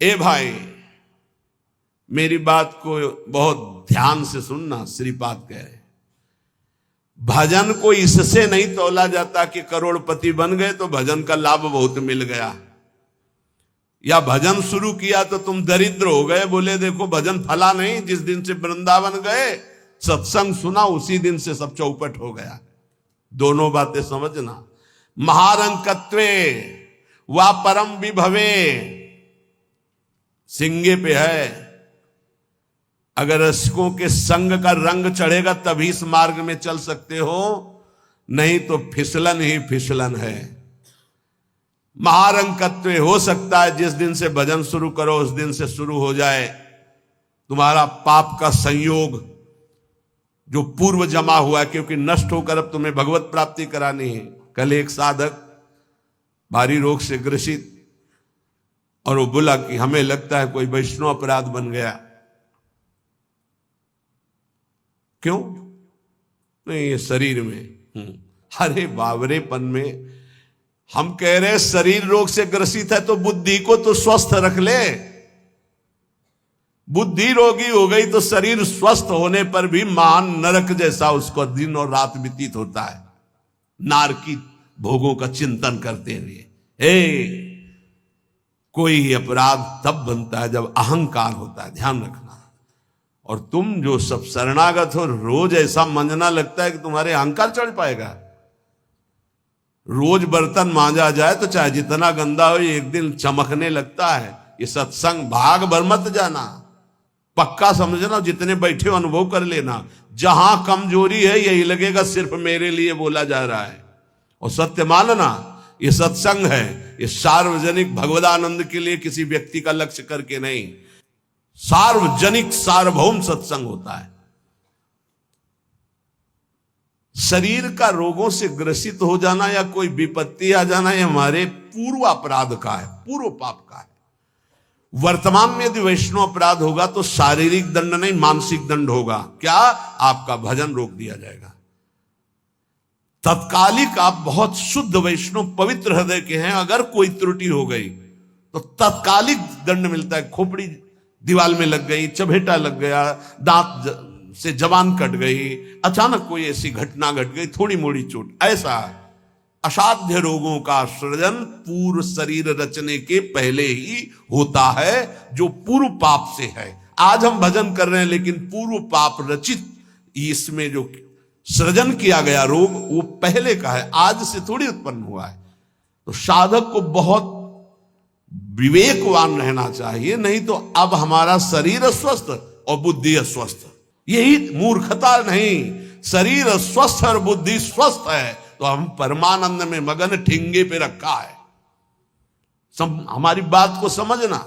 ए भाई, मेरी बात को बहुत ध्यान से सुनना। श्रीपाद कह रहे, भजन को इससे नहीं तौला जाता कि करोड़पति बन गए तो भजन का लाभ बहुत मिल गया, या भजन शुरू किया तो तुम दरिद्र हो गए। बोले देखो भजन फला नहीं, जिस दिन से वृंदावन गए सत्संग सुना उसी दिन से सब चौपट हो गया। दोनों बातें समझना। महारंकत्वे वा परम विभवे सिंगे पे है। अगर रसिकों के संग का रंग चढ़ेगा तभी इस मार्ग में चल सकते हो, नहीं तो फिसलन ही फिसलन है। महारंकत्व हो सकता है जिस दिन से भजन शुरू करो उस दिन से शुरू हो जाए तुम्हारा पाप का संयोग जो पूर्व जमा हुआ है, क्योंकि नष्ट होकर अब तुम्हें भगवत प्राप्ति करानी है। कल एक साधक भारी रोग से ग्रसित, और वो बोला कि हमें लगता है कोई वैष्णव अपराध बन गया। क्यों? नहीं, ये शरीर में। अरे बावरेपन में हम कह रहे शरीर रोग से ग्रसित है तो बुद्धि को तो स्वस्थ रख ले। बुद्धि रोगी हो गई तो शरीर स्वस्थ होने पर भी महान नरक जैसा उसको दिन और रात व्यतीत होता है, नारकी भोगों का चिंतन करते हुए। कोई अपराध तब बनता है जब अहंकार होता है, ध्यान रखना। और तुम जो सब शरणागत हो, रोज ऐसा मंजना लगता है कि तुम्हारे अहंकार चढ़ पाएगा। रोज बर्तन मांजा जाए तो चाहे जितना गंदा हो एक दिन चमकने लगता है। ये सत्संग भाग भर मत जाना, पक्का समझना। जितने बैठे हो अनुभव कर लेना, जहां कमजोरी है यही लगेगा सिर्फ मेरे लिए बोला जा रहा है। और सत्य मानना, ये सत्संग है, ये सार्वजनिक भगवदानंद के लिए किसी व्यक्ति का लक्ष्य करके नहीं, सार्वजनिक सार्वभौम सत्संग होता है। शरीर का रोगों से ग्रसित हो जाना या कोई विपत्ति आ जाना ये हमारे पूर्व अपराध का है, पूर्व पाप का है। वर्तमान में यदि वैष्णव अपराध होगा तो शारीरिक दंड नहीं मानसिक दंड होगा। क्या? आपका भजन रोक दिया जाएगा। तत्कालिक आप बहुत शुद्ध वैष्णव पवित्र हृदय के हैं, अगर कोई त्रुटि हो गई तो तत्कालिक दंड मिलता है। खोपड़ी दीवाल में लग गई, चबेटा लग गया, दांत से जबान कट गई, अचानक कोई ऐसी घटना घट गई, थोड़ी मोड़ी चोट, ऐसा असाध्य रोगों का सृजन पूर्व शरीर रचने के पहले ही होता है, जो पूर्व पाप से है। आज हम भजन कर रहे हैं लेकिन पूर्व पाप रचित इसमें जो सृजन किया गया रोग वो पहले का है, आज से थोड़ी उत्पन्न हुआ है। तो साधक को बहुत विवेकवान रहना चाहिए, नहीं तो अब हमारा शरीर अस्वस्थ और बुद्धि अस्वस्थ, यही मूर्खता नहीं। शरीर स्वस्थ और बुद्धि स्वस्थ है तो हम परमानंद में मगन, ठिंगे पे रखा है। हमारी बात को समझना।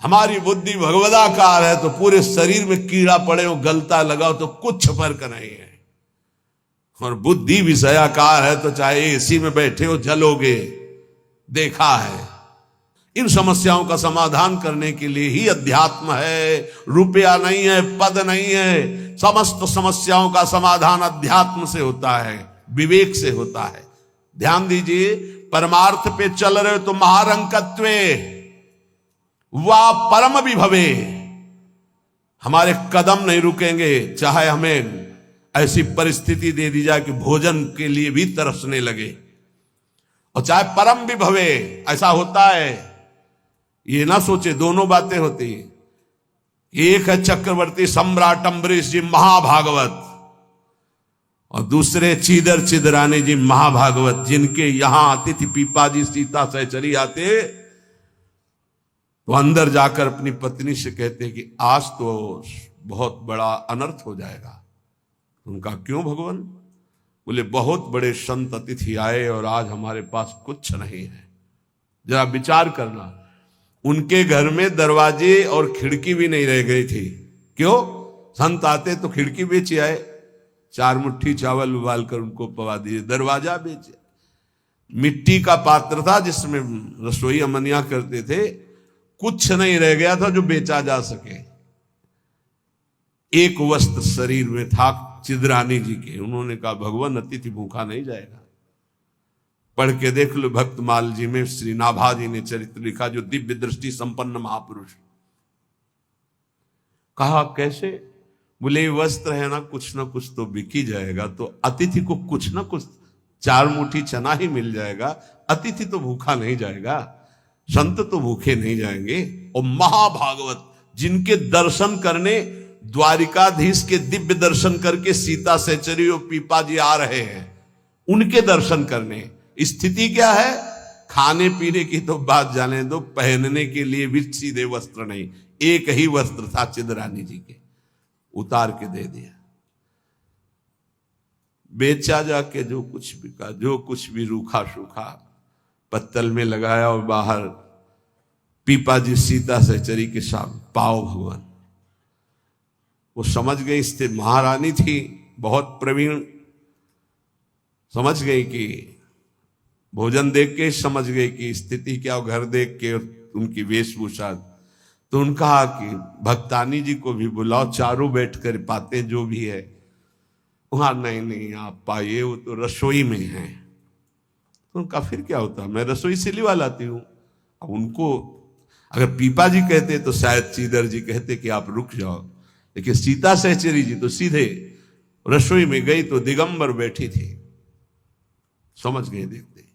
हमारी बुद्धि भगवदाकार है तो पूरे शरीर में कीड़ा पड़े हो, गलता लगाओ तो कुछ फर्क नहीं है। और बुद्धि विषयाकार है तो चाहे एसी में बैठे हो जलोगे, देखा है। इन समस्याओं का समाधान करने के लिए ही अध्यात्म है, रुपया नहीं है, पद नहीं है। समस्त समस्याओं का समाधान अध्यात्म से होता है, विवेक से होता है। ध्यान दीजिए, परमार्थ पे चल रहे हो तो महारंकत्वे वा परम विभवे, हमारे कदम नहीं रुकेंगे। चाहे हमें ऐसी परिस्थिति दे दी जाए कि भोजन के लिए भी तरसने लगे, और चाहे परम विभवे, ऐसा होता है। ये ना सोचे दोनों बातें होती हैं। एक है चक्रवर्ती सम्राट अम्बरीश जी महाभागवत, और दूसरे चीदर चिदरानी जी महाभागवत, जिनके यहां अतिथि पीपाजी सीता सहचरी आते तो अंदर जाकर अपनी पत्नी से कहते कि आज तो बहुत बड़ा अनर्थ हो जाएगा। उनका क्यों भगवान? बोले बहुत बड़े संत अतिथि आए और आज हमारे पास कुछ नहीं है। जरा विचार करना, उनके घर में दरवाजे और खिड़की भी नहीं रह गई थी। क्यों? संत आते तो खिड़की बेचे आए, 4 मुट्ठी चावल उबाल कर उनको पवा दिए, दरवाजा बेचे। मिट्टी का पात्र था जिसमें रसोई अमनिया करते थे, कुछ नहीं रह गया था जो बेचा जा सके। एक वस्त्र शरीर में था चिदरानी जी के। उन्होंने कहा भगवान अतिथि भूखा नहीं जाएगा। पढ़ के देख लो भक्तमाल जी में श्री नाभा जी ने चरित्र लिखा, जो दिव्य दृष्टि संपन्न महापुरुष। कहा कैसे? बोले वस्त्र है ना कुछ तो बिक ही जाएगा, तो अतिथि को कुछ ना कुछ 4 मुट्ठी चना ही मिल जाएगा, अतिथि तो भूखा नहीं जाएगा, संत तो भूखे नहीं जाएंगे। और महाभागवत जिनके दर्शन करने द्वारिकाधीश के दिव्य दर्शन करके सीता सहचरी और पीपा जी आ रहे हैं, उनके दर्शन करने, स्थिति क्या है? खाने पीने की तो बात जाने दो, पहनने के लिए भी सीधे वस्त्र नहीं, एक ही वस्त्र था चिदरानी जी के, उतार के दे दिया, बेचा जाके जो कुछ बिका, जो कुछ भी रूखा सूखा पत्तल में लगाया, और बाहर पीपा जी सीता सहचरी के साथ पाओ भगवान। वो समझ गई, स्थिति महारानी थी बहुत प्रवीण, समझ गई कि भोजन देख के समझ गई कि स्थिति क्या, और घर देख के उनकी वेशभूषा, तो उनका कहा कि भक्तानी जी को भी बुलाओ, चारों बैठ कर पाते जो भी है। वहां नहीं आप पाइए, वो तो रसोई में है। तो उनका फिर क्या होता, मैं रसोई से लिवा लाती हूं। अब उनको अगर पीपा जी कहते तो शायद चीदर जी कहते कि आप रुक जाओ, लेकिन सीता सहचरी जी तो सीधे रसोई में गई तो दिगंबर बैठी थी, समझ गए देखते।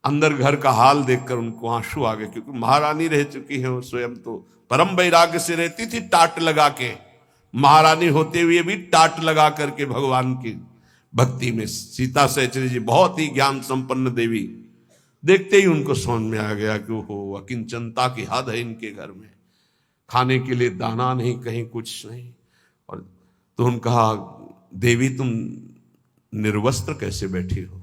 अंदर घर का हाल देखकर उनको आंसू आ गए, क्योंकि महारानी रह चुकी है, वो स्वयं तो परम वैराग्य से रहती थी, टाट लगा के, महारानी होते हुए भी टाट लगा करके भगवान की भक्ति में। सीता सहचरी जी बहुत ही ज्ञान संपन्न देवी, देखते ही उनको समझ में आ गया कि वो अकिंचनता की हद है इनके घर में, खाने के लिए दाना नहीं, कहीं कुछ नहीं। और तो उन्होंने कहा, देवी तुम निर्वस्त्र कैसे बैठी हो?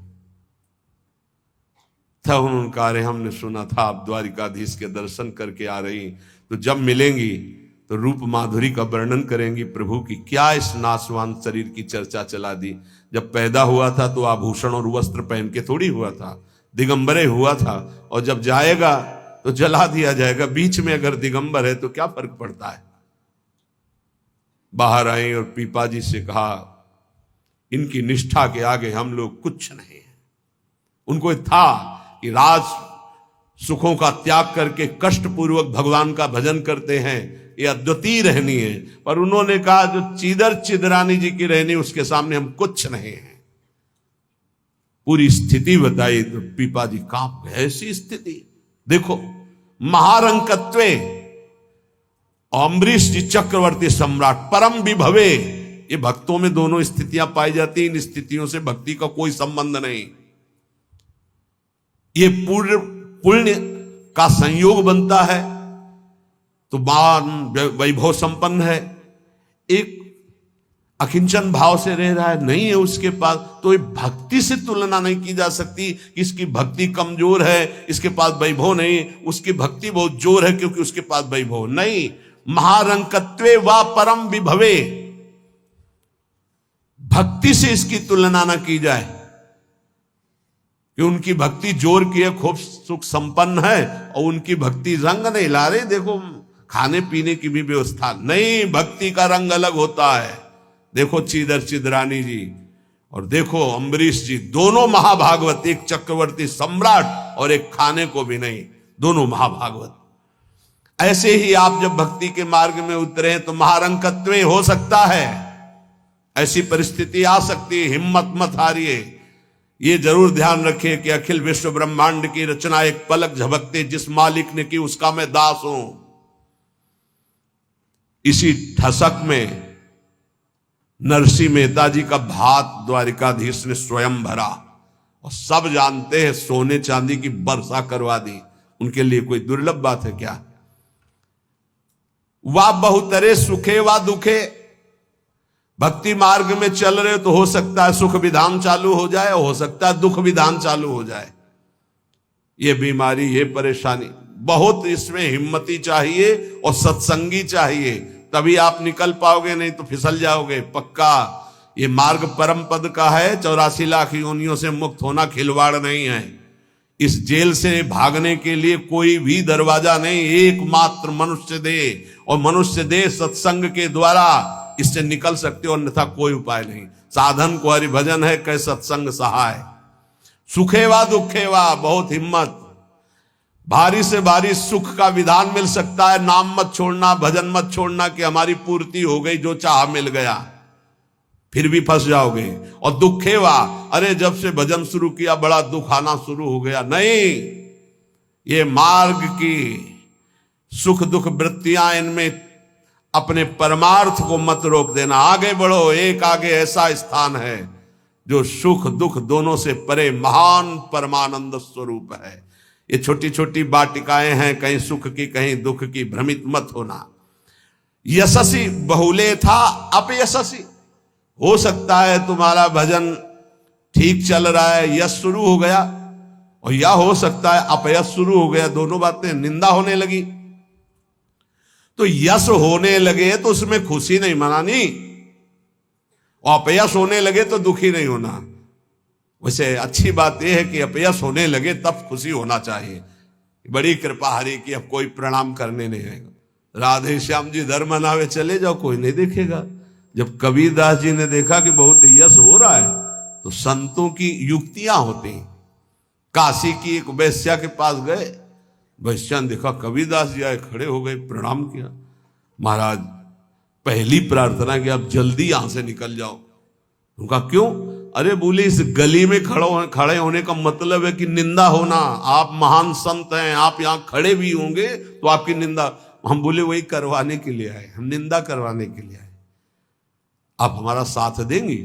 था उन्होंने कहा, अरे हमने सुना था आप द्वारिकाधीश के दर्शन करके आ रही, तो जब मिलेंगी तो रूप माधुरी का वर्णन करेंगी प्रभु की। क्या इस नासवान शरीर की चर्चा चला दी? जब पैदा हुआ था तो आभूषण और वस्त्र पहन के थोड़ी हुआ था, दिगंबरे हुआ था, और जब जाएगा तो जला दिया जाएगा। बीच में अगर दिगंबर है तो क्या फर्क पड़ता है? बाहर आई और पीपा जी से कहा, इनकी निष्ठा के आगे हम लोग कुछ नहीं है। उनको था कि राज सुखों का त्याग करके कष्ट पूर्वक भगवान का भजन करते हैं, ये अद्वितीय रहनी है, पर उन्होंने कहा जो चीदर चिदरानी जी की रहनी, उसके सामने हम कुछ नहीं है। पूरी स्थिति बताई तो पीपा जी कांप गए। ऐसी स्थिति देखो, महारंकत्वे, अम्बरीश जी चक्रवर्ती सम्राट, परम विभवे, ये भक्तों में दोनों स्थितियां पाई जाती। इन स्थितियों से भक्ति का कोई संबंध नहीं, ये पूर्ण पुण्य का संयोग बनता है तो मान वैभव संपन्न है। एक अकिंचन भाव से रह रहा है, नहीं है उसके पास, तो ये भक्ति से तुलना नहीं की जा सकती। इसकी भक्ति कमजोर है, इसके पास वैभव नहीं, उसकी भक्ति बहुत जोर है क्योंकि उसके पास वैभव नहीं। महारंकत्वे व परम विभवे, भक्ति से इसकी तुलना ना की जाए कि उनकी भक्ति जोर की है, खूब सुख संपन्न है, और उनकी भक्ति रंग नहीं ला रहे। देखो खाने पीने की भी व्यवस्था नहीं, भक्ति का रंग अलग होता है। देखो चीदर चिदरानी जी और देखो अम्बरीश जी, दोनों महाभागवत, एक चक्रवर्ती सम्राट और एक खाने को भी नहीं, दोनों महाभागवत। ऐसे ही आप जब भक्ति के मार्ग में उतरे तो महारंकत्व हो सकता है, ऐसी परिस्थिति आ सकती है, हिम्मत मत हारिए। ये जरूर ध्यान रखिए कि अखिल विश्व ब्रह्मांड की रचना एक पलक झपकते जिस मालिक ने की उसका मैं दास हूं। इसी ठसक में नरसिंह मेहता जी का भात द्वारिकाधीश ने स्वयं भरा, और सब जानते हैं सोने चांदी की वर्षा करवा दी। उनके लिए कोई दुर्लभ बात है क्या? वाह बहुतरे सुखे व दुखे, भक्ति मार्ग में चल रहे तो हो सकता है सुख विधान चालू हो जाए, हो सकता है दुख विधान चालू हो जाए। ये बीमारी, ये परेशानी, बहुत इसमें हिम्मती चाहिए और सत्संगी चाहिए, तभी आप निकल पाओगे, नहीं तो फिसल जाओगे पक्का। ये मार्ग परम पद का है, 84 लाख योनियों से मुक्त होना खिलवाड़ नहीं है। इस जेल से भागने के लिए कोई भी दरवाजा नहीं, एकमात्र मनुष्य दे, और मनुष्य दे सत्संग के द्वारा इससे निकल सकते हो, अन्यथा कोई उपाय नहीं। साधन को हरि भजन है, कै सत्संग सहाय। सुखे वा दुखे वा, बहुत हिम्मत। भारी से भारी सुख का विधान मिल सकता है, नाम मत छोड़ना, भजन मत छोड़ना कि हमारी पूर्ति हो गई, जो चाह मिल गया, फिर भी फंस जाओगे। और दुखे वा, अरे जब से भजन शुरू किया बड़ा दुख आना शुरू हो गया। नहीं, ये मार्ग की सुख दुख वृत्तियां, इनमें अपने परमार्थ को मत रोक देना, आगे बढ़ो। एक आगे ऐसा स्थान है जो सुख दुख दोनों से परे महान परमानंद स्वरूप है। ये छोटी छोटी वाटिकाएं हैं, कहीं सुख की कहीं दुख की, भ्रमित मत होना। यशस्वी बहुले था अपयशस्वी, हो सकता है तुम्हारा भजन ठीक चल रहा है, यश शुरू हो गया, और या हो सकता है अपयश शुरू हो गया, दोनों बातें, निंदा होने लगी। तो यश होने लगे तो उसमें खुशी नहीं मनानी, और अपयश होने लगे तो दुखी नहीं होना। वैसे अच्छी बात यह है कि अपयश होने लगे तब खुशी होना चाहिए। बड़ी कृपा हरि की, अब कोई प्रणाम करने नहीं आएगा। राधे श्याम जी धर्म मनावे चले जाओ, कोई नहीं देखेगा। जब कबीरदास जी ने देखा कि बहुत यश हो रहा है, तो संतों की युक्तियां होती। काशी की एक वैश्या के पास गए, वैश्या ने देखा कबीरदास जी आए, खड़े हो गए, प्रणाम किया। महाराज पहली प्रार्थना कि आप जल्दी यहां से निकल जाओ। उनका क्यों? अरे बोले इस गली में खड़े होने का मतलब है कि निंदा होना। आप महान संत हैं, आप यहां खड़े भी होंगे तो आपकी निंदा। हम बोले वही करवाने के लिए आए, हम निंदा करवाने के लिए आए, आप हमारा साथ देंगी?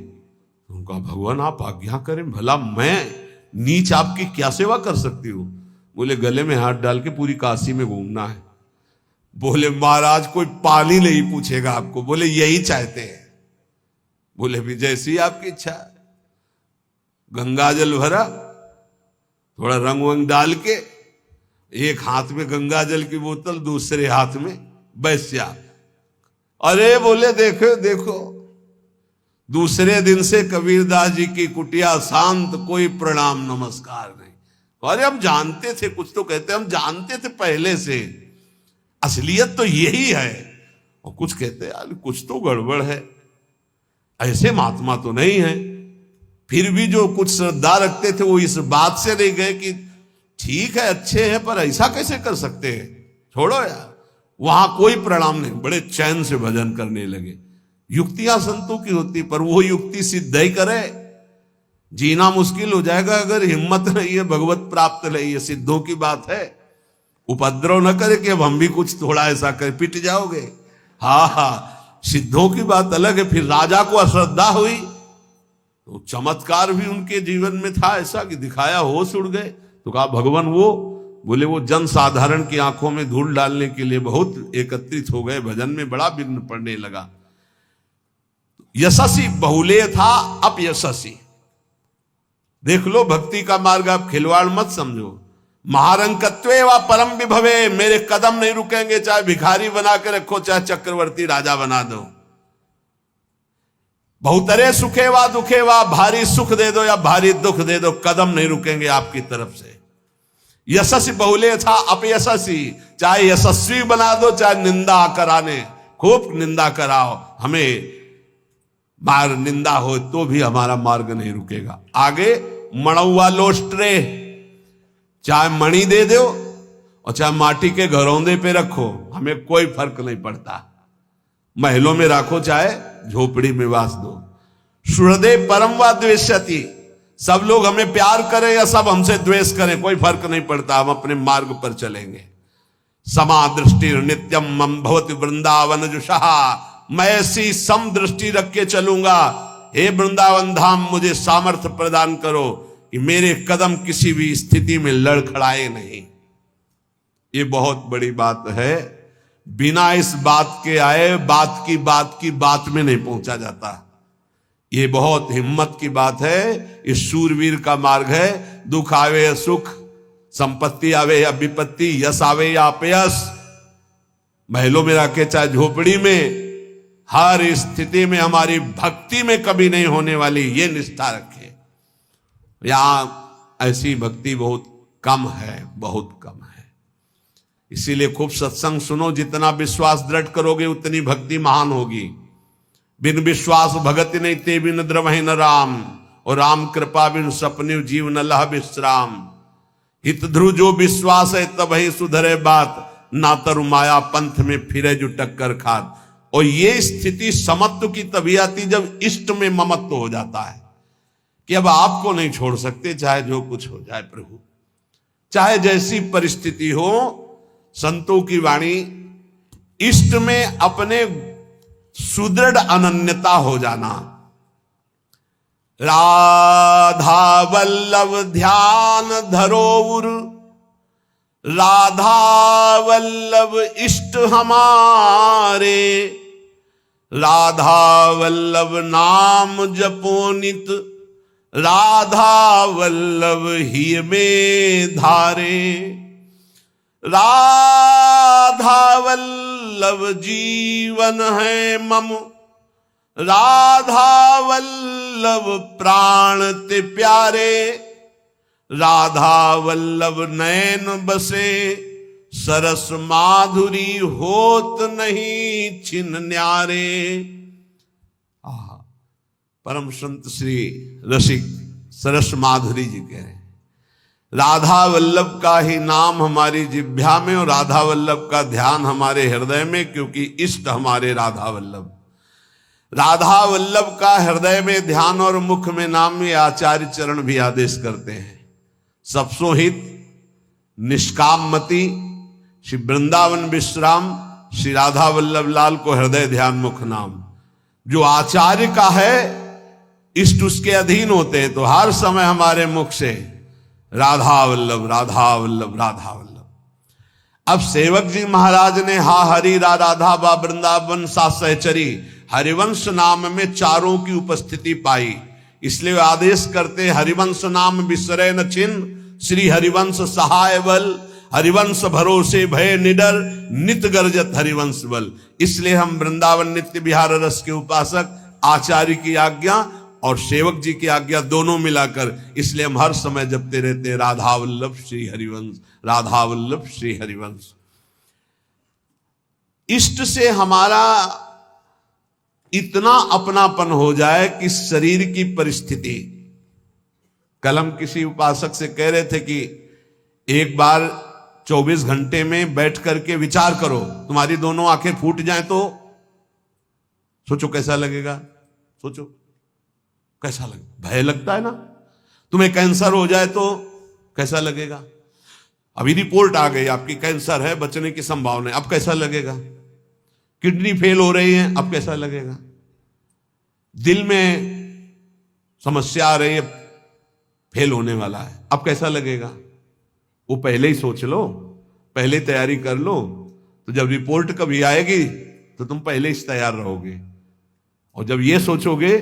उनका भगवान आप आज्ञा करें, भला मैं नीच आपकी क्या सेवा कर सकती हूँ? बोले गले में हाथ डाल के पूरी काशी में घूमना है। बोले महाराज कोई पानी नहीं पूछेगा आपको। बोले यही चाहते हैं। बोले भी जैसी आपकी इच्छा। गंगा जल भरा, थोड़ा रंग वंग डाल के, एक हाथ में गंगा जल की बोतल, दूसरे हाथ में वैश्या। अरे बोले देखो देखो, दूसरे दिन से कबीरदास जी की कुटिया शांत, कोई प्रणाम नमस्कार नहीं। अरे हम जानते थे, कुछ तो कहते हम जानते थे पहले से, असलियत तो यही है। और कुछ कहते यार कुछ तो गड़बड़ है, ऐसे महात्मा तो नहीं है। फिर भी जो कुछ श्रद्धा रखते थे वो इस बात से नहीं गए कि ठीक है अच्छे हैं पर ऐसा कैसे कर सकते हैं, छोड़ो यार। वहां कोई प्रणाम नहीं, बड़े चैन से भजन करने लगे। युक्तियां संतों की होती, पर वो युक्ति सिद्ध ही करे, जीना मुश्किल हो जाएगा अगर हिम्मत नहीं है, भगवत प्राप्त नहीं है। सिद्धों की बात है, उपद्रव न करे कि अब हम भी कुछ थोड़ा ऐसा कर, पिट जाओगे। हाँ, सिद्धों की बात अलग है। फिर राजा को अश्रद्धा हुई तो चमत्कार भी उनके जीवन में था ऐसा कि दिखाया, होश उड़ गए। तो कहा भगवान वो, बोले वो जन साधारण की आंखों में धूल डालने के लिए बहुत एकत्रित हो गए, भजन में बड़ा विघ्न पड़ने लगा। यशस्वी बहुले था अपयशस्वी। देख लो भक्ति का मार्ग, आप खिलवाड़ मत समझो। महारंकत्वे व परम विभवे, मेरे कदम नहीं रुकेंगे, चाहे भिखारी बना के रखो, चाहे चक्रवर्ती राजा बना दो। बहुतरे सुखे वा दुखे वा, भारी सुख दे दो या भारी दुख दे दो, कदम नहीं रुकेंगे आपकी तरफ से। यशस्वी बहुले था अपयशस्वी, चाहे यशस्वी बना दो चाहे निंदा कराने, खूब निंदा कराओ, हमें मार निंदा हो तो भी हमारा मार्ग नहीं रुकेगा। आगे मणौवा लोस्ट्रे, चाहे मणि दे दो और चाहे माटी के घरौंदे पे रखो, हमें कोई फर्क नहीं पड़ता। महलों में रखो चाहे झोपड़ी में वास दो। हृदय परम व द्वेष्यति, सब लोग हमें प्यार करें या सब हमसे द्वेष करें, कोई फर्क नहीं पड़ता, हम अपने मार्ग पर चलेंगे। समा दृष्टि नित्यम मम भवति वृंदावन जुषहा, मैं ऐसी सम दृष्टि रख के चलूंगा। हे वृंदावन धाम, मुझे सामर्थ्य प्रदान करो कि मेरे कदम किसी भी स्थिति में लड़खड़ाए नहीं। ये बहुत बड़ी बात है। बिना इस बात के आए बात की बात में नहीं पहुंचा जाता। ये बहुत हिम्मत की बात है। ये शूरवीर का मार्ग है। दुख आवे या सुख, संपत्ति आवे या विपत्ति, यश आवे या अपयश, महलों में रखे चाहे झोपड़ी में, हर स्थिति में हमारी भक्ति में कभी नहीं होने वाली, ये निष्ठा रखे। यहां ऐसी भक्ति बहुत कम है, बहुत कम है। इसीलिए खूब सत्संग सुनो, जितना विश्वास दृढ़ करोगे उतनी भक्ति महान होगी। बिन विश्वास भगति नहीं ते बिन द्रवहि न राम, और राम कृपा बिन सपने जीव न लह विश्राम। हित ध्रुव जो विश्वास है तब ही सुधरे बात, ना तरु माया पंथ में फिरे जो टक्कर खात। और ये स्थिति समत्व की तभी आती जब इष्ट में ममत्व हो जाता है कि अब आपको नहीं छोड़ सकते, चाहे जो कुछ हो जाए प्रभु, चाहे जैसी परिस्थिति हो। संतों की वाणी, इष्ट में अपने सुदृढ़ अनन्यता हो जाना। राधा वल्लभ ध्यान धरोउर, राधा वल्लभ इष्ट हमारे, राधा वल्लभ नाम जपो नित, राधा वल्लभ ही में धारे। राधा वल्लभ जीवन है मम, राधा वल्लभ प्राण ते प्यारे, राधा वल्लभ नैन बसे, सरस माधुरी होत नहीं छिन न्यारे। परम संत श्री रसिक सरस माधुरी जी कह रहे हैं, राधा वल्लभ का ही नाम हमारी जिह्वा में और राधा वल्लभ का ध्यान हमारे हृदय में, क्योंकि इष्ट हमारे राधा वल्लभ। राधा वल्लभ का हृदय में ध्यान और मुख में नाम, ये आचार्य चरण भी आदेश करते हैं। सबसो हित निष्काम मति श्री वृंदावन विश्राम, श्री राधा वल्लभ लाल को हृदय ध्यान मुख नाम। जो आचार्य का है इष्ट उसके अधीन होते हैं, तो हर समय हमारे मुख से राधा वल्लभ राधा वल्लभ राधा वल्लभ। अब सेवक जी महाराज ने हा हरि राधा बा वृंदावन सा सहचरी, हरिवंश नाम में चारों की उपस्थिति पाई, इसलिए वे आदेश करते हरिवंश नाम बिसरे न छिन्न, श्री हरिवंश सहाय बल, हरिवंश भरोसे भय निडर, नित गर्जत हरिवंश बल। इसलिए हम वृंदावन नित्य विहार रस के उपासक, आचार्य की आज्ञा और सेवक जी की आज्ञा दोनों मिलाकर, इसलिए हम हर समय जपते रहते राधा वल्लभ श्री हरिवंश, राधा वल्लभ श्री हरिवंश। इष्ट से हमारा इतना अपनापन हो जाए कि शरीर की परिस्थिति, कल हम किसी उपासक से कह रहे थे कि एक बार 24 घंटे में बैठ करके विचार करो, तुम्हारी दोनों आंखें फूट जाएं तो सोचो कैसा लगेगा। सोचो कैसा लगेगा, भय लगता है ना। तुम्हें कैंसर हो जाए तो कैसा लगेगा। अभी रिपोर्ट आ गई आपकी कैंसर है, बचने की संभावना है, अब कैसा लगेगा। किडनी फेल हो रही है, अब कैसा लगेगा। दिल में समस्या आ रही है, फेल होने वाला है, अब कैसा लगेगा। वो पहले ही सोच लो, पहले तैयारी कर लो, तो जब रिपोर्ट कभी आएगी तो तुम पहले ही तैयार रहोगे। और जब ये सोचोगे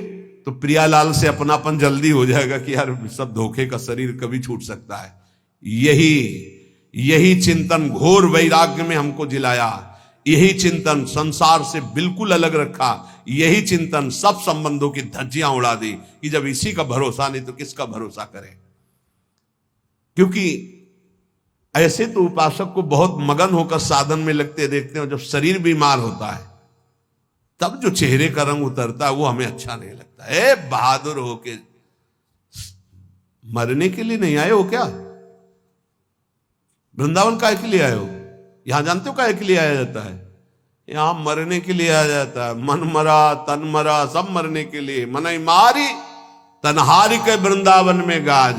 तो प्रियालाल से अपनापन जल्दी हो जाएगा कि यार सब धोखे का शरीर कभी छूट सकता है। यही चिंतन घोर वैराग्य में हमको जिलाया, यही चिंतन संसार से बिल्कुल अलग रखा, यही चिंतन सब संबंधों की धज्जियां उड़ा दी कि जब इसी का भरोसा नहीं तो किसका भरोसा करें। क्योंकि ऐसे तो उपासक को बहुत मगन होकर साधन में लगते देखते हैं, जब शरीर बीमार होता है तब जो चेहरे का रंग उतरता है वो हमें अच्छा नहीं लगता। बहादुर होके मरने के लिए नहीं आए हो क्या। वृंदावन काहे के लिए आए हो। यहां जानते हो काहे के लिए आया जाता है। यहां मरने के लिए आया जाता है। मन मरा तन मरा सब मरने के लिए। मनई मारी तनहारी के वृंदावन में गाज।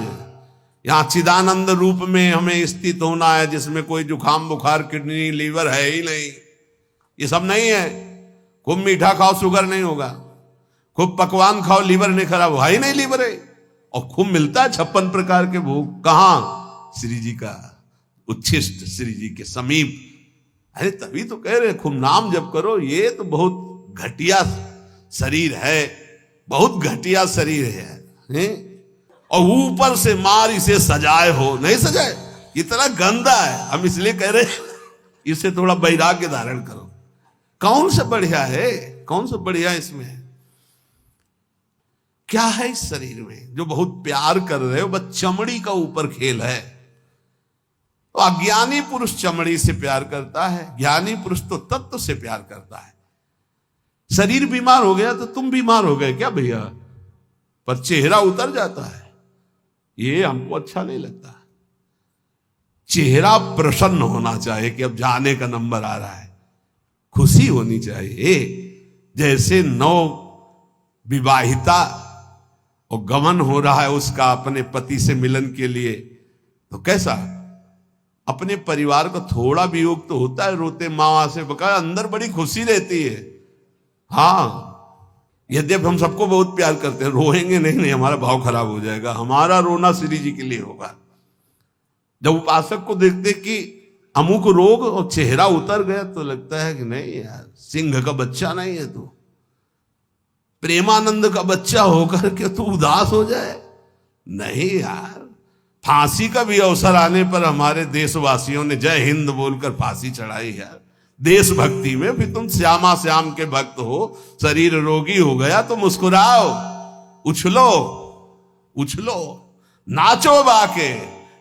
यहां चिदानंद रूप में हमें स्थित होना है, जिसमें कोई जुकाम बुखार किडनी लीवर है ही नहीं। ये सब नहीं है। खूब मीठा खाओ शुगर नहीं होगा, खूब पकवान खाओ लीवर नहीं खराब हो, ही नहीं लीवर है। और खूब मिलता है 56 प्रकार के भोग। कहां। श्री जी का उच्छिष्ट, श्री जी के समीप। अरे तभी तो कह रहे खूब नाम जप करो। ये तो बहुत घटिया शरीर है, बहुत घटिया शरीर है। और ऊपर से मार इसे सजाए हो, नहीं सजाए, इतना गंदा है। हम इसलिए कह रहे इसे थोड़ा वैराग्य धारण करो। कौन सा बढ़िया है, कौन सा बढ़िया इसमें क्या है इस शरीर में जो बहुत प्यार कर रहे हो। बस चमड़ी का ऊपर खेल है। तो अज्ञानी पुरुष चमड़ी से प्यार करता है, ज्ञानी पुरुष तो तत्व से प्यार करता है। शरीर बीमार हो गया तो तुम बीमार हो गए क्या भैया। पर चेहरा उतर जाता है, ये हमको अच्छा नहीं लगता। चेहरा प्रसन्न होना चाहिए कि अब जाने का नंबर आ रहा है, खुशी होनी चाहिए। जैसे नौ विवाहिता और गमन हो रहा है उसका अपने पति से मिलन के लिए, तो कैसा अपने परिवार का थोड़ा वियोग तो होता है, रोते माँ से बका, अंदर बड़ी खुशी रहती है। हाँ, यद्यपि हम सबको बहुत प्यार करते हैं, रोएंगे नहीं, हमारा भाव खराब हो जाएगा। हमारा रोना श्री जी के लिए होगा। जब उपासक को देखते कि अमुक रोग और चेहरा उतर गया, तो लगता है कि नहीं यार, सिंह का बच्चा नहीं है तू, प्रेमानंद का बच्चा होकर के तू उदास हो जाए। नहीं यार, फांसी का भी अवसर आने पर हमारे देशवासियों ने जय हिंद बोलकर फांसी चढ़ाई है। देशभक्ति में फिर तुम श्यामा श्याम के भक्त हो, शरीर रोगी हो गया तो मुस्कुराओ, उछलो उछलो, नाचो बाके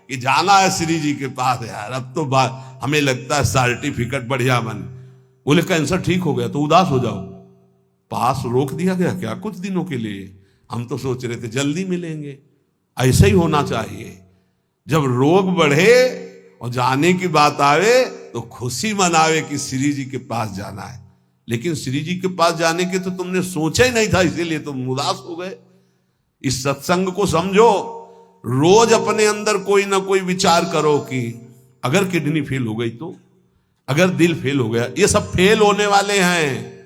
कि जाना है श्री जी के पास यार। अब तो हमें लगता है सर्टिफिकेट बढ़िया बन, बोले कैंसर ठीक हो गया तो उदास हो जाओ, पास रोक दिया गया क्या कुछ दिनों के लिए? हम तो सोच रहे थे जल्दी मिलेंगे। ऐसा ही होना चाहिए, जब रोग बढ़े और जाने की बात आवे तो खुशी मनावे कि श्री जी के पास जाना है। लेकिन श्री जी के पास जाने के तो तुमने सोचा ही नहीं था, इसीलिए तुम उदास हो गए। इस सत्संग को समझो, रोज अपने अंदर कोई ना कोई विचार करो कि अगर किडनी फेल हो गई तो, अगर दिल फेल हो गया, ये सब फेल होने वाले हैं,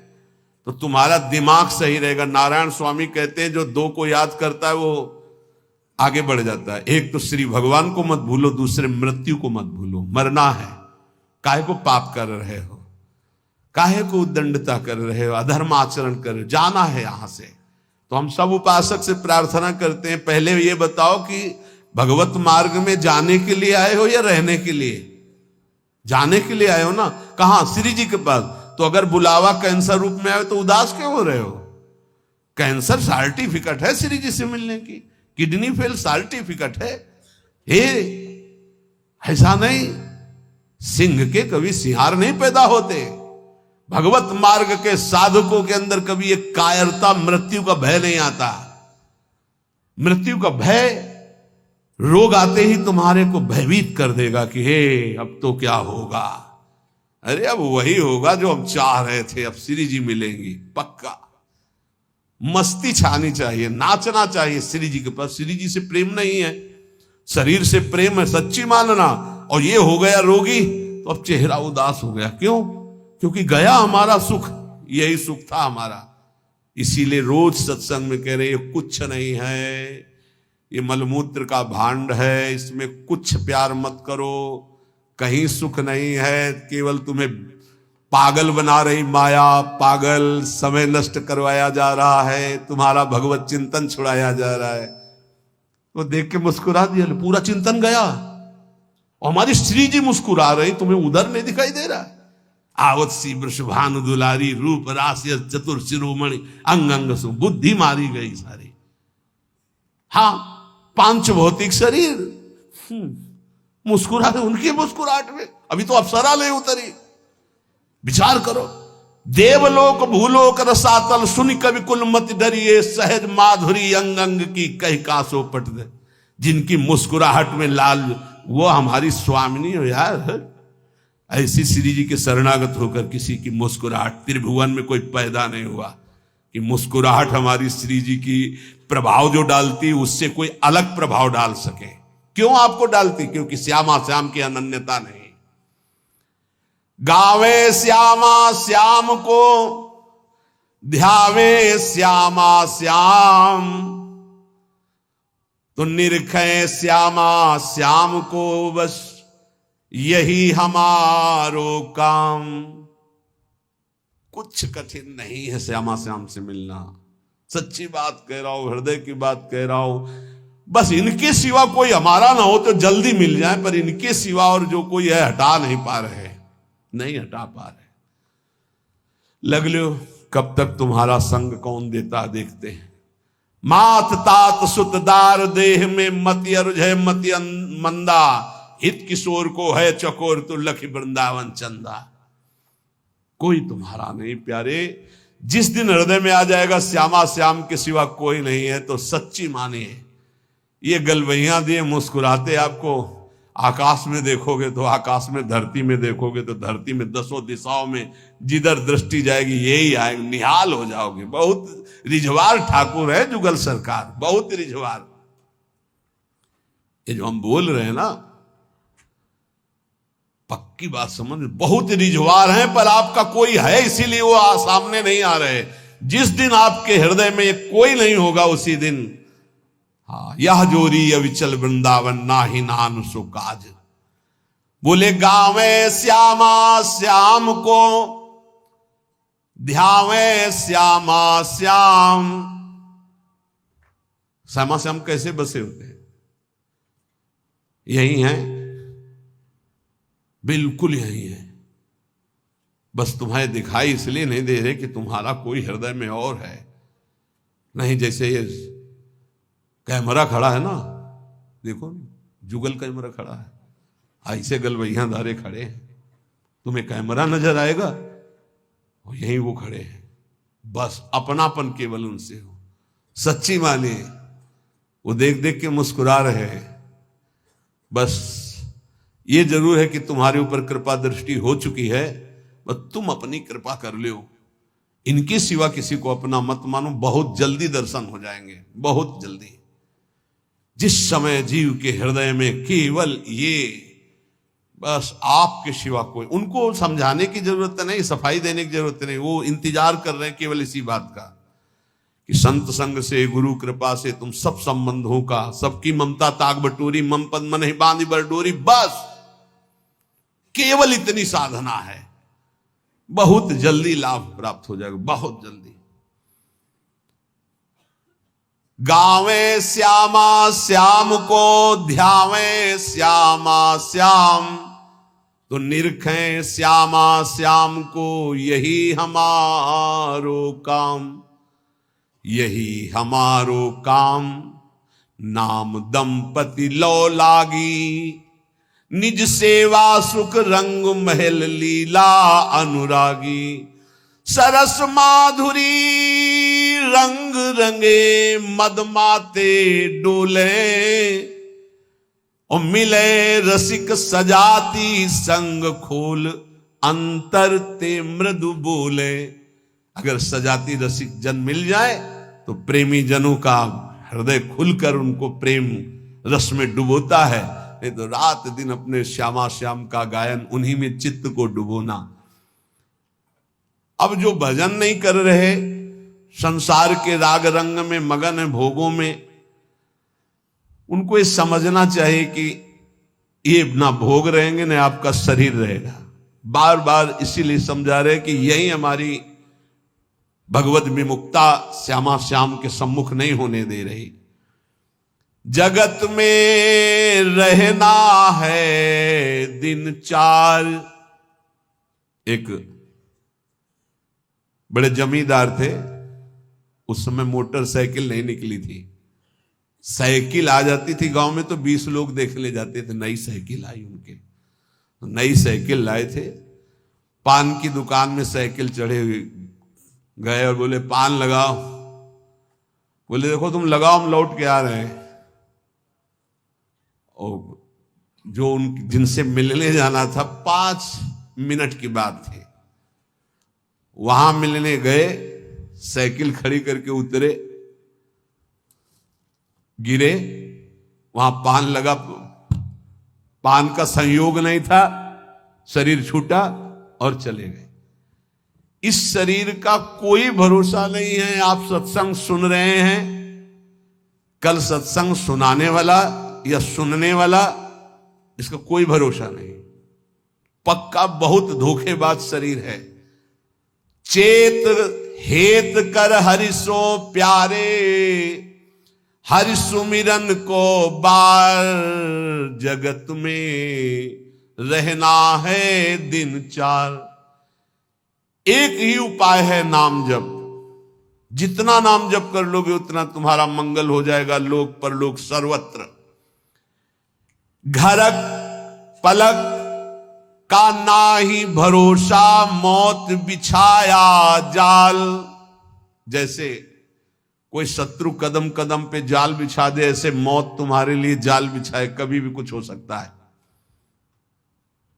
तो तुम्हारा दिमाग सही रहेगा। नारायण स्वामी कहते हैं जो दो को याद करता है वो आगे बढ़ जाता है। एक तो श्री भगवान को मत भूलो, दूसरे मृत्यु को मत भूलो। मरना है, काहे को पाप कर रहे हो, काहे को उद्दंडता कर रहे हो, अधर्म आचरण कर रहे हो, जाना है यहां से। तो हम सब उपासक से प्रार्थना करते हैं, पहले ये बताओ कि भगवत मार्ग में जाने के लिए आए हो या रहने के लिए? जाने के लिए आए हो ना। कहां? श्री जी के पास। तो अगर बुलावा कैंसर रूप में आए तो उदास क्यों हो रहे हो? कैंसर सर्टिफिकेट है श्री जी से मिलने की, किडनी फेल सर्टिफिकेट है। हे, ऐसा नहीं, सिंह के कभी सिंहार नहीं पैदा होते। भगवत मार्ग के साधकों के अंदर कभी एक कायरता, मृत्यु का भय नहीं आता। मृत्यु का भय रोग आते ही तुम्हारे को भयभीत कर देगा कि हे अब तो क्या होगा। अरे अब वही होगा जो हम चाह रहे थे, अब श्री जी मिलेंगी पक्का। मस्ती छानी चाहिए, नाचना चाहिए श्री जी के पास। श्री जी से प्रेम नहीं है, शरीर से प्रेम है, सच्ची मानना। और ये हो गया रोगी तो अब चेहरा उदास हो गया, क्यों? क्योंकि गया हमारा सुख, यही सुख था हमारा। इसीलिए रोज सत्संग में कह रहे ये कुछ नहीं है, ये मलमूत्र का भांड है, इसमें कुछ प्यार मत करो, कहीं सुख नहीं है, केवल तुम्हें पागल बना रही माया, पागल समय नष्ट करवाया जा रहा है, तुम्हारा भगवत चिंतन छुड़ाया जा रहा है। तो देख के मुस्कुरा दिया, पूरा चिंतन गया। और हमारी श्री जी मुस्कुरा रही, तुम्हें उधर नहीं दिखाई दे रहा? आवत सी वृषभानु दुलारी, रूप राशि चतुर शिरोमणि, अंग अंग सु बुद्धि मारी गई सारी। हाँ, पांच भौतिक शरीर मुस्कुरा रहे, उनकी मुस्कुराहट में अभी तो अप्सरा ले उतरी। विचार करो, देवलोक भूलोक रसातल, सुन कवि कुल मत डरिए, सहज माधुरी अंग अंग की कह कासो पट दे। जिनकी मुस्कुराहट में लाल, वो हमारी स्वामिनी हो यार। ऐसी श्री जी के शरणागत होकर किसी की मुस्कुराहट, त्रिभुवन में कोई पैदा नहीं हुआ कि मुस्कुराहट हमारी श्री जी की प्रभाव जो डालती उससे कोई अलग प्रभाव डाल सके। क्यों आपको डालती? क्योंकि श्यामा श्याम की अनन्यता नहीं। गावे श्यामा श्याम को, ध्यावे श्यामा श्याम, तो निरखे श्यामा श्याम को, बस यही हमारो काम। कुछ कठिन नहीं है श्यामा श्याम से मिलना, सच्ची बात कह रहा हूं, हृदय की बात कह रहा हूं। बस इनके सिवा कोई हमारा ना हो तो जल्दी मिल जाए, पर इनके सिवा और जो कोई है हटा नहीं पा रहे, नहीं हटा पा रहे। लग लो कब तक तुम्हारा संग कौन देता देखते हैं। मात तात सुतदार देह में मति अरुझय मति मंदा, हित किशोर को है चकोर तो लख वृंदावन चंदा। कोई तुम्हारा नहीं प्यारे। जिस दिन हृदय में आ जाएगा श्यामा श्याम के सिवा कोई नहीं है, तो सच्ची मानिए ये गलवैयां दिए मुस्कुराते आपको आकाश में देखोगे तो आकाश में, धरती में देखोगे तो धरती में, दसों दिशाओं में जिधर दृष्टि जाएगी यही आएगी, निहाल हो जाओगे। बहुत रिझवार ठाकुर है जुगल सरकार, बहुत रिझवार। ये जो हम बोल रहे हैं ना, पक्की बात समझ, बहुत रिझवार हैं, पर आपका कोई है इसीलिए वो सामने नहीं आ रहे। जिस दिन आपके हृदय में कोई नहीं होगा उसी दिन, हाँ, यह जोरी अविचल वृंदावन नाही नान सो काज। बोले गावे श्यामा श्याम को, ध्यावे श्यामा श्याम। श्यामा श्याम कैसे बसे होते हैं? यही है, बिल्कुल यही है। बस तुम्हारे दिखाई इसलिए नहीं दे रहे कि तुम्हारा कोई हृदय में और है। नहीं, जैसे ये कैमरा खड़ा है ना, देखो जुगल कैमरा खड़ा है, ऐसे गलवैया धारे खड़े हैं, तुम्हें कैमरा नजर आएगा और यहीं वो खड़े हैं। बस अपनापन केवल उनसे हो, सच्ची माने। वो देख देख के मुस्कुरा रहे हैं। बस ये जरूर है कि तुम्हारे ऊपर कृपा दृष्टि हो चुकी है, बस तुम अपनी कृपा कर लो। इनके सिवा किसी को अपना मत मानो, बहुत जल्दी दर्शन हो जाएंगे, बहुत जल्दी। जिस समय जीव के हृदय में केवल ये, बस आपके सिवा कोई, उनको समझाने की जरूरत नहीं, सफाई देने की जरूरत नहीं, वो इंतजार कर रहे हैं केवल इसी बात का कि संत संग से, गुरु कृपा से तुम सब संबंधों का, सबकी ममता ताग बटोरी, मम पद मन ही बांधी बरडोरी। बस केवल इतनी साधना है, बहुत जल्दी लाभ प्राप्त हो जाएगा, बहुत जल्दी। गावे श्यामा श्याम को, ध्यावे श्यामा श्याम, तो निरखें श्यामा श्याम को, यही हमारो काम, यही हमारो काम। नाम दंपति लो लागी, निज सेवा सुख रंग महल लीला अनुरागी। सरस माधुरी रंग रंगे, मद माते डोले, और मिले रसिक सजाती संग खोल, अंतर ते मृदु बोले। अगर सजाती रसिक जन मिल जाए तो प्रेमी जनों का हृदय खुलकर उनको प्रेम रस में डुबोता है। नहीं तो रात दिन अपने श्यामा श्याम का गायन, उन्हीं में चित्त को डुबोना। अब जो भजन नहीं कर रहे, संसार के राग रंग में मगन है, भोगों में, उनको ये समझना चाहिए कि ये ना भोग रहेंगे ना आपका शरीर रहेगा। बार बार इसीलिए समझा रहे कि यही हमारी भगवत विमुक्ता श्यामा श्याम के सम्मुख नहीं होने दे रही। जगत में रहना है दिन चार। एक बड़े जमींदार थे, उस समय मोटरसाइकिल नहीं निकली थी। साइकिल आ जाती थी गांव में तो 20 लोग देख ले जाते थे। नई साइकिल आई उनके, तो नई साइकिल लाए थे। पान की दुकान में साइकिल चढ़े हुए गए और बोले पान लगाओ। बोले देखो तुम लगाओ, हम लौट के आ रहे हैं। और जो उन जिनसे मिलने जाना था 5 मिनट की बात थी, वहां मिलने गए, साइकिल खड़ी करके उतरे, गिरे, वहां पान लगा, पान का संयोग नहीं था, शरीर छूटा और चले गए। इस शरीर का कोई भरोसा नहीं है। आप सत्संग सुन रहे हैं, कल सत्संग सुनाने वाला या सुनने वाला, इसका कोई भरोसा नहीं। पक्का बहुत धोखेबाज शरीर है। चेत हेत कर हरिसो प्यारे, हरि सुमिरन को बार, जगत में रहना है दिन चार। एक ही उपाय है नाम जप। जितना नाम जप कर लोगे उतना तुम्हारा मंगल हो जाएगा, लोक परलोक सर्वत्र। घरक पलक का नाही भरोसा, मौत बिछाया जाल। जैसे कोई शत्रु कदम कदम पे जाल बिछा दे, ऐसे मौत तुम्हारे लिए जाल बिछाए, कभी भी कुछ हो सकता है।